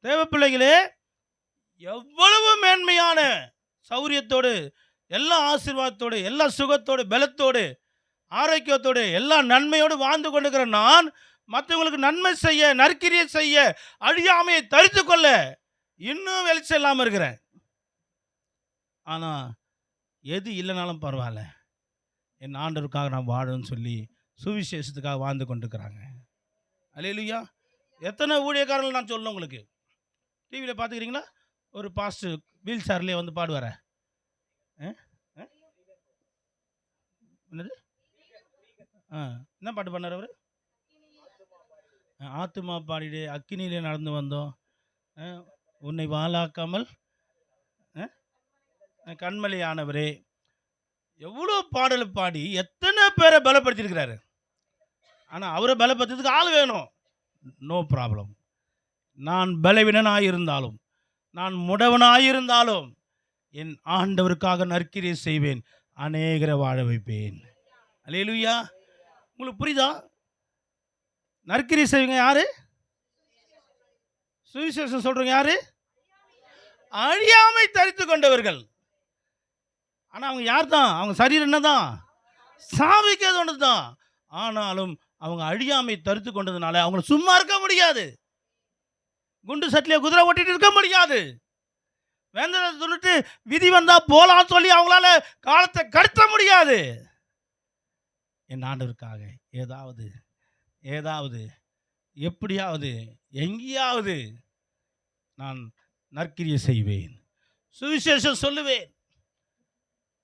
தேவப்பிள்ளைகளே, எவ்வளவு மேன்மையான சௌரியத்தோடு, எல்லா ஆசீர்வாதத்தோடு, எல்லா சுகத்தோடு, பலத்தோடு, ஆரோக்கியத்தோடு, எல்லா நன்மையோடு வாழ்ந்து கொண்டிருக்கிற நான் மற்றவங்களுக்கு நன்மை செய்ய, நற்கிரியை செய்ய, அழியாமையை தரித்து கொள்ள இன்னும் வெளிச்சம் இல்லாமல் இருக்கிறேன். ஆனால் எது இல்லைனாலும் பரவாயில்ல, என் ஆண்டவருக்காக நான் வாழணும்னு சொல்லி சுவிசேஷத்துக்காக வாழ்ந்து கொண்டிருக்கிறாங்க. அல்லேலூயா. எத்தனை ஊழியக்காரர்கள் நான் சொல்லணும் உங்களுக்கு. டிவியில் பார்த்துக்கிறீங்களா? ஒரு பாஸ்டர் வீல் சேர்லேயே வந்து பாடுவார. என்னது? என்ன பாட்டு பண்ணார் அவர்? ஆத்துமா பாடிடு, அக்கினியிலே நடந்து வந்தோம், உன்னை வாளாக்காமல் கண்மலையானவரே, எவ்வளோ பாடல் பாடி எத்தனை பேரை பலப்படுத்தியிருக்கிறாரு. ஆனால் அவரை பலப்படுத்துறதுக்கு ஆள் வேணும். No problem. நான் பலவீனனாயிருந்தாலும், நான் முடவனாயிருந்தாலும் என் ஆண்டவருக்காக நற்கிரியை செய்வேன், அநேகரை வாழ வைப்பேன். அல்லேலூயா. உங்களுக்கு புரியுதா? நற்கிரியை செய்வீங்க யாரு? சுவிசேஷம் சொல்றவங்க யாரு? அழியாமை தரித்து கொண்டவர்கள். ஆனால் அவங்க யார் தான்? அவங்க சரீரம் என்ன தான்? சாவிக்கிறது ஒன்று தான். ஆனாலும் அவங்க அழியாமை தரித்து கொண்டதுனால அவங்கள சும்மா இருக்க முடியாது. குண்டு சட்டிலே குதிரை ஓட்டிட்டு இருக்க முடியாது. வேந்தனை சொல்லிட்டு விதி வந்தா போலான்னு சொல்லி அவங்களால காலத்தை கடத்த முடியாது. என் ஆண்டவருக்காக ஏதாவது எப்படியாவது எங்கேயாவது நான் நற்கிரியை செய்வேன், சுவிசேஷம் சொல்லுவேன்.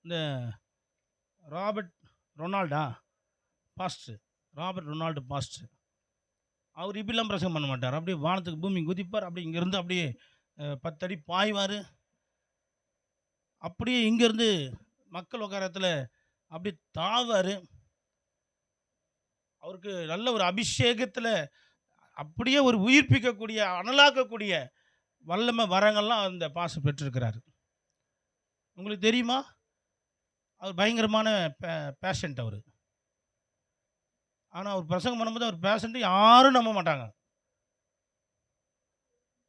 இந்த ராபர்ட் ரொனால்டு பாஸ்டர் அவர் இப்படிலாம் பிரசங்கம் பண்ண மாட்டார். அப்படியே வானத்துக்கு பூமி குதிப்பார். அப்படியே இங்கேருந்து அப்படியே 10 அடி பாய்வார். அப்படியே இங்கேருந்து மக்கள் உட்காரத்தில் அப்படி தாவார். அவருக்கு நல்ல ஒரு அபிஷேகத்தில் அப்படியே ஒரு உயிர்ப்பிக்கக்கூடிய, அனலாக்கக்கூடிய வல்லமை வரங்கள்லாம் அந்த பாசம் பெற்றிருக்கிறாரு. உங்களுக்கு தெரியுமா? அவர் பயங்கரமான பேஷண்ட் அவர். ஆனால் அவர் பிரசங்கம் பண்ணும்போது அவர் பேஷண்ட்டு யாரும் நம்ப மாட்டாங்க.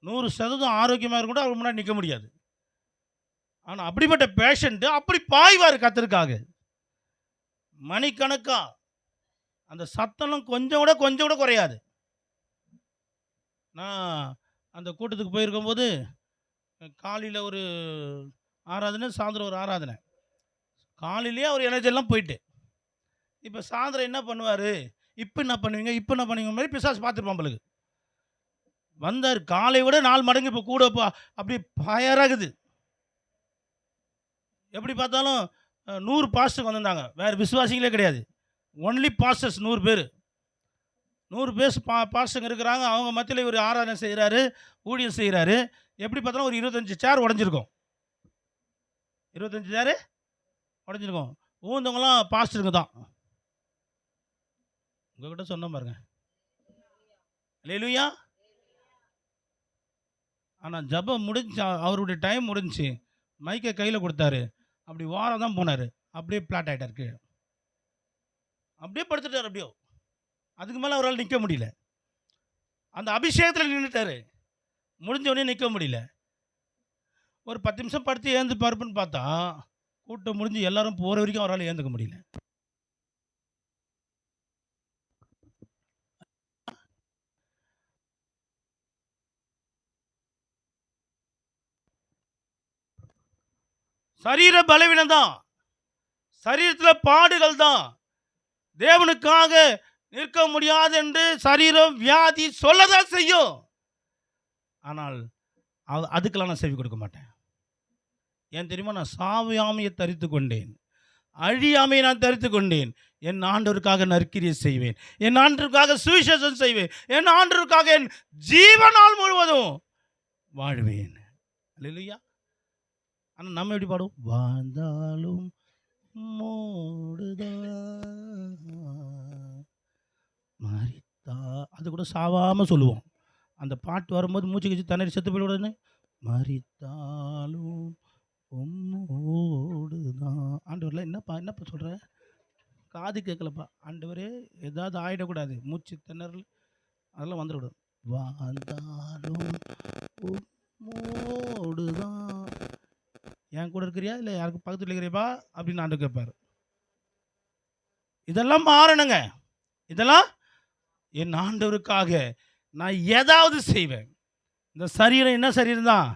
100% ஆரோக்கியமாக கூட அவர் முன்னாடி நிற்க முடியாது. ஆனால் அப்படிப்பட்ட பேஷண்ட்டு அப்படி பாய்வார் கர்த்தருக்காக. மணிக்கணக்கா அந்த சத்தம் கொஞ்சம் கூட குறையாது. நான் அந்த கூட்டத்துக்கு போயிருக்கும்போது காலையில் ஒரு ஆராதனை, சாயந்தரம் ஒரு ஆராதனை. காலையிலேயே அவர் எனர்ஜியெல்லாம் போயிட்டு, இப்போ சாயந்தரம் என்ன பண்ணுவார், இப்போ என்ன பண்ணுவீங்க மாதிரி பிசாசு பார்த்துருப்பான் பழுகு. வந்தார், காலை விட 4 மடங்கு இப்போ கூட அப்படி பயராகுது. எப்படி பார்த்தாலும் 100 பாஸ்டர் வந்திருந்தாங்க. வேறு விசுவாசிகளே கிடையாது. ஒன்லி பாஸ்டர்ஸ் 100 பேர். 100 பேர் பாஸ்டருங்க இருக்கிறாங்க. அவங்க மத்தியில் இவர் ஆராதனை செய்கிறாரு, ஊழியம் செய்கிறாரு. எப்படி பார்த்தாலும் ஒரு 25 சேர் உடஞ்சிருக்கும். 25 சேரு உடஞ்சிருக்கும். ஊந்தவங்களாம் பாஸ்டருங்க தான். உங்ககிட்ட சொன்ன பாருங்க. அல்லேலூயா. ஆனால் ஜபம் முடிஞ்சு, அவருடைய டைம் முடிஞ்சு, மைக்கை கையில் கொடுத்தாரு. அப்படி வாரம் தான் போனார். அப்படியே பிளாட் ஆகிட்டார் கீழே. அப்படியே படுத்துட்டார். அப்படியோ அதுக்கு மேலே அவரால் நிற்க முடியல. அந்த அபிஷேகத்தில் நின்றுட்டார். முடிஞ்சவொடனே நிற்க முடியல. ஒரு 10 நிமிஷம் படுத்து ஏந்து பருப்புன்னு பார்த்தா கூட்டம் முடிஞ்சு எல்லாரும் போகிற வரைக்கும் அவரால் ஏந்துக்க முடியல. சரீர பலவீனம் தான், சரீரத்தில் பாடுகள் தான். தேவனுக்காக நிற்க முடியாது என்று சரீரம் வியாதி சொல்லதான் செய்யும். ஆனால் அதுக்கெல்லாம் நான் செவி கொடுக்க மாட்டேன். ஏன் தெரியுமா? நான் சாவியாமையை தரித்து கொண்டேன், அழியாமையை நான் தரித்து கொண்டேன். என் ஆண்டவருக்காக நற்கிரியை செய்வேன், என் ஆண்டவருக்காக சுவிசேஷம் செய்வேன், என் ஆண்டவருக்காக என் ஜீவனால் முழுவதும் வாழ்வேன். அல்லேலூயா. ஆனால் நம்ம எப்படி பாடுவோம்? வாழ்ந்தாலும் மரித்தா, அது கூட சாவாமல் சொல்லுவோம். அந்த பாட்டு வரும்போது மூச்சு கழிச்சு தண்ணீர் செத்து போயிடுன்னு, மரித்தாலும் உம்மோடுதான். ஆண்டவரில் என்னப்பா சொல்கிற? காது கேட்கலப்பா. ஆண்டவரே ஏதாவது ஆகிடக்கூடாது, மூச்சு திணறல் அதெல்லாம் வந்துவிடும். வாழ்ந்தாலும் உம்மோடுதான். என் கூட இருக்கிறியா இல்லை யாருக்கு பக்கத்தில் இருக்கிறியப்பா அப்படின்னு ஆண்டு கேட்பார். இதெல்லாம் மாறணுங்க. இதெல்லாம் என் ஆண்டவருக்காக நான் ஏதாவது செய்வேன். இந்த சரீரம் என்ன சரீரம் தான்?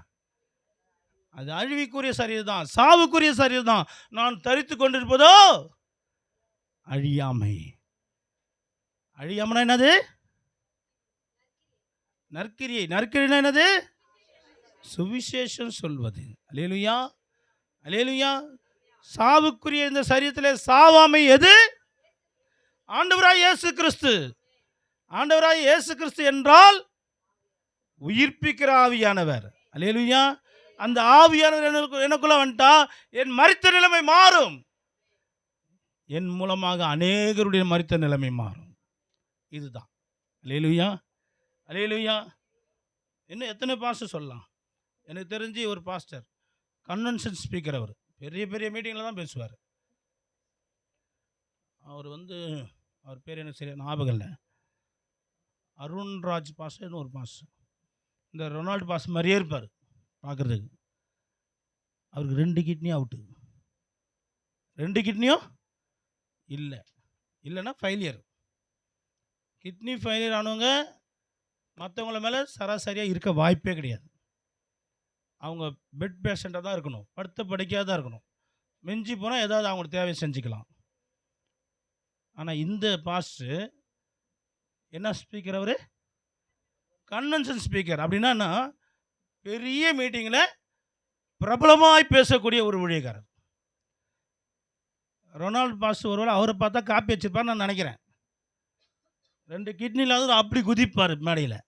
அது அழிவுக்குரிய சரீரம் தான், சாவுக்குரிய சரீரம் தான். நான் தரித்து கொண்டிருப்பதோ அழியாமை. அழியாமைனா என்னது? நற்கிரியை. நற்கிரினா என்னது? சுவிசேஷம் சொல்வது. அல்லேலூயா, அல்லேலூயா. சாவுக்குரிய இந்த சரீரத்தில் சாவாமை எது? ஆண்டவராய் இயேசு கிறிஸ்து. ஆண்டவராய் இயேசு கிறிஸ்து என்றால் உயிர்ப்பிக்கிற ஆவியானவர். அல்லேலூயா. அந்த ஆவியானவர் எனக்குள்ள வந்துட்டா என் மரித்த நிலைமை மாறும். என் மூலமாக அநேகருடைய மரித்த நிலைமை மாறும். இதுதான். அல்லேலூயா, அல்லேலூயா. இன்னும் எத்தனை பாஸ்டர் சொல்லலாம்? எனக்கு தெரிஞ்சு ஒரு பாஸ்டர் கன்வென்ஷன் ஸ்பீக்கர். அவர் பெரிய பெரிய மீட்டிங்கில் தான் பேசுவார். அவர் அவர் பேர் எனக்கு சரியா ஞாபகம் இல்லை. அருண்ராஜ் பாஸ்டர்னு ஒரு பாஸ்டர். இந்த ரொனால்டு பாஸ்டர் மாதிரியே இருப்பார் பார்க்குறதுக்கு. அவருக்கு 2 கிட்னியும் அவுட்டு. 2 கிட்னியும் இல்லைன்னா ஃபெயிலியர். கிட்னி ஃபெயிலியர் ஆனவங்க மற்றவங்கள மேலே சராசரியாக இருக்க வாய்ப்பே கிடையாது. அவங்க பெட் பேஷண்ட்டாக தான் இருக்கணும், படுத்த படுக்கையாக தான் இருக்கணும். மிஞ்சி போனால் ஏதாவது அவங்களுக்கு தேவையை செஞ்சுக்கலாம். ஆனால் இந்த பாஸ்டர் என்ன ஸ்பீக்கர்? அவர் கன்வென்ஷன் ஸ்பீக்கர். அப்படின்னா பெரிய மீட்டிங்கில் பிரபலமாய் பேசக்கூடிய ஒரு ஊழியக்காரர். ரொனால்டு பாஸ்டர் ஒருவேளை அவரை பார்த்தா காப்பி வச்சுருப்பார் நான் நினைக்கிறேன். 2 கிட்னியில் அப்படி குதிப்பார் மேடையில்.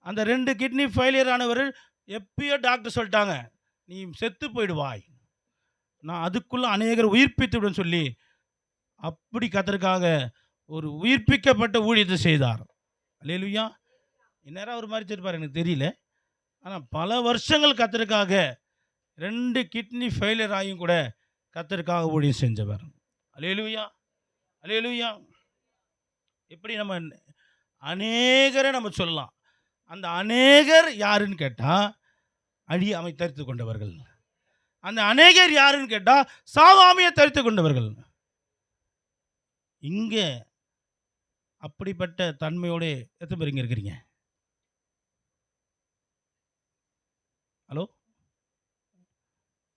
அந்த 2 கிட்னி ஃபெயிலியர் ஆனவர் எப்பயோ டாக்டர் சொல்லிட்டாங்க, நீ செத்து போயிடுவாய், நான் அதுக்குள்ளே அநேகர் உயிர்ப்பித்து விடுன்னு சொல்லி அப்படி கர்த்தருக்காக ஒரு உயிர்ப்பிக்கப்பட்ட ஊழியத்தை செய்தார். அல்லேலூயா. இந்நேரம் அவர் மரிச்சிருப்பார் எனக்கு தெரியல. ஆனால் பல வருஷங்கள் கர்த்தருக்காக 2 கிட்னி ஃபெயிலியர் ஆகியும் கூட கர்த்தருக்காக ஊழியம் செஞ்சவர். அல்லேலூயா, அல்லேலூயா. இப்படி நம்ம அநேகரை நம்ம சொல்லலாம். அந்த அநேகர் யாருன்னு கேட்டால் அழியாமை தரித்து கொண்டவர்கள். அந்த அநேகர் யாருன்னு கேட்டால் சாவாமையை தரித்து கொண்டவர்கள். இங்கே அப்படிப்பட்ட தன்மையோடு எத்தனை பேர் இங்கே இருக்கிறீங்க? ஹலோ,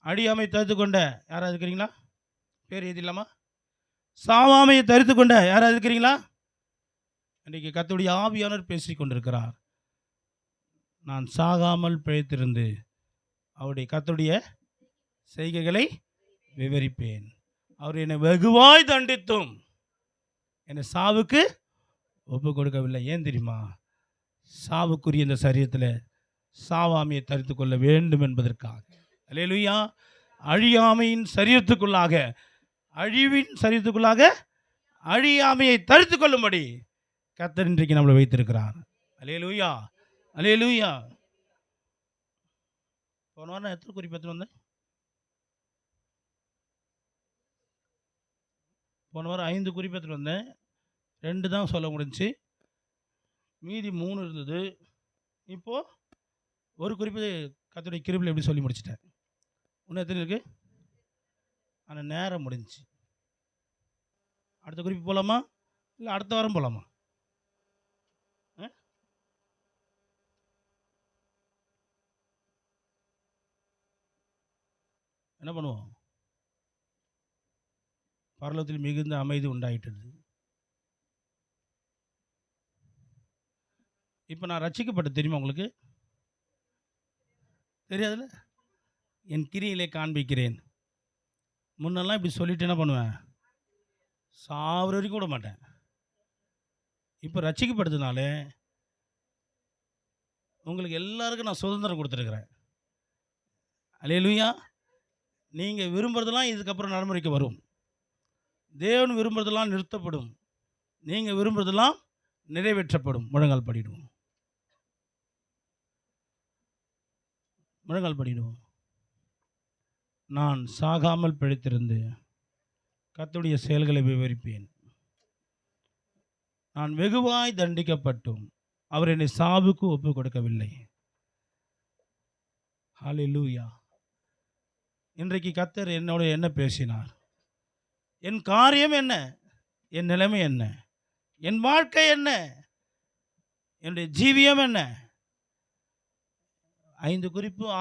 அழியாமை தரித்து கொண்ட யாராவது இருக்கிறீங்களா? பேர் எது இல்லாமா? சாவாமையை தரித்து கொண்ட யாராவது இருக்கிறீங்களா? இன்றைக்கு கர்த்தருடைய ஆவியானவர் பேசி கொண்டிருக்கிறார். நான் சாகாமல் பிழைத்திருந்து அவருடைய கர்த்தருடைய செய்கைகளை விவரிப்பேன். அவர் என்னை வெகுவாய் தண்டித்தும் என்னை சாவுக்கு ஒப்பு கொடுக்கவில்லை. ஏன் தெரியுமா? சாவுக்குரிய இந்த சரீரத்தில் சாவாமையை தரித்து கொள்ள வேண்டும் என்பதற்காக. அல்லேலூயா. அழியாமையின் சரீரத்துக்குள்ளாக, அழிவின் சரீரத்துக்குள்ளாக அழியாமையை தரித்து கொள்ளும்படி கர்த்தர் இன்றைக்கு நம்மளை வைத்திருக்கிறார். அல்லேலூயா, அல்லேலூயா. போன வாரம் எத்தனை குறிப்பு எடுத்துட்டு வந்தேன்? போன வாரம் 5 குறிப்பு எடுத்துட்டு வந்தேன். 2 தான் சொல்ல முடிஞ்சிச்சு, மீதி 3 இருந்தது. இப்போது ஒரு குறிப்பு கர்த்தருடைய கிருபையில் எப்படி சொல்லி முடிச்சிட்டேன். இன்னும் எத்தனை இருக்குது? ஆனால் நேரம் முடிஞ்சிச்சு. அடுத்த குறிப்பு போகலாமா இல்லை அடுத்த வாரம் போகலாமா? என்ன பண்ணுவோம்? பரலோகத்தில் மிகுந்த அமைதி உண்டாயிட்டது. இப்போ நான் ரட்சிக்கப்பட்ட தெரியுமா உங்களுக்கு? தெரியாதுல்ல? என் கிரியிலே காண்பிக்கிறேன். முன்னெல்லாம் இப்படி சொல்லிட்டு என்ன பண்ணுவேன்? சாவர வரைக்கும் விட மாட்டேன். இப்போ ரட்சிக்கப்படுறதுனால உங்களுக்கு எல்லாருக்கும் நான் சுதந்திரம் கொடுத்துருக்குறேன். அல்லேலூயா. நீங்கள் விரும்புகிறதெல்லாம் இதுக்கப்புறம் நடைமுறைக்கு வரும். தேவன் விரும்புகிறதெல்லாம் நிறுத்தப்படும். நீங்கள் விரும்புகிறதெல்லாம் நிறைவேற்றப்படும். முழங்கால் படிடுவோம், முழங்கால் படிடுவோம். நான் சாகாமல் பிழைத்திருந்து கர்த்தருடைய செயல்களை விவரிப்பேன். நான் வெகுவாய் தண்டிக்கப்பட்டும் அவர் என்னை சாவுக்கு ஒப்பு கொடுக்கவில்லை. ஹல்லேலூயா. இன்றைக்கு கர்த்தர் என்னோட என்ன பேசினார்? என் காரியம் என்ன? என் நிலைமை என்ன? என் வாழ்க்கை என்ன? என்னுடைய ஜீவியம் என்ன? 5 குறிப்பு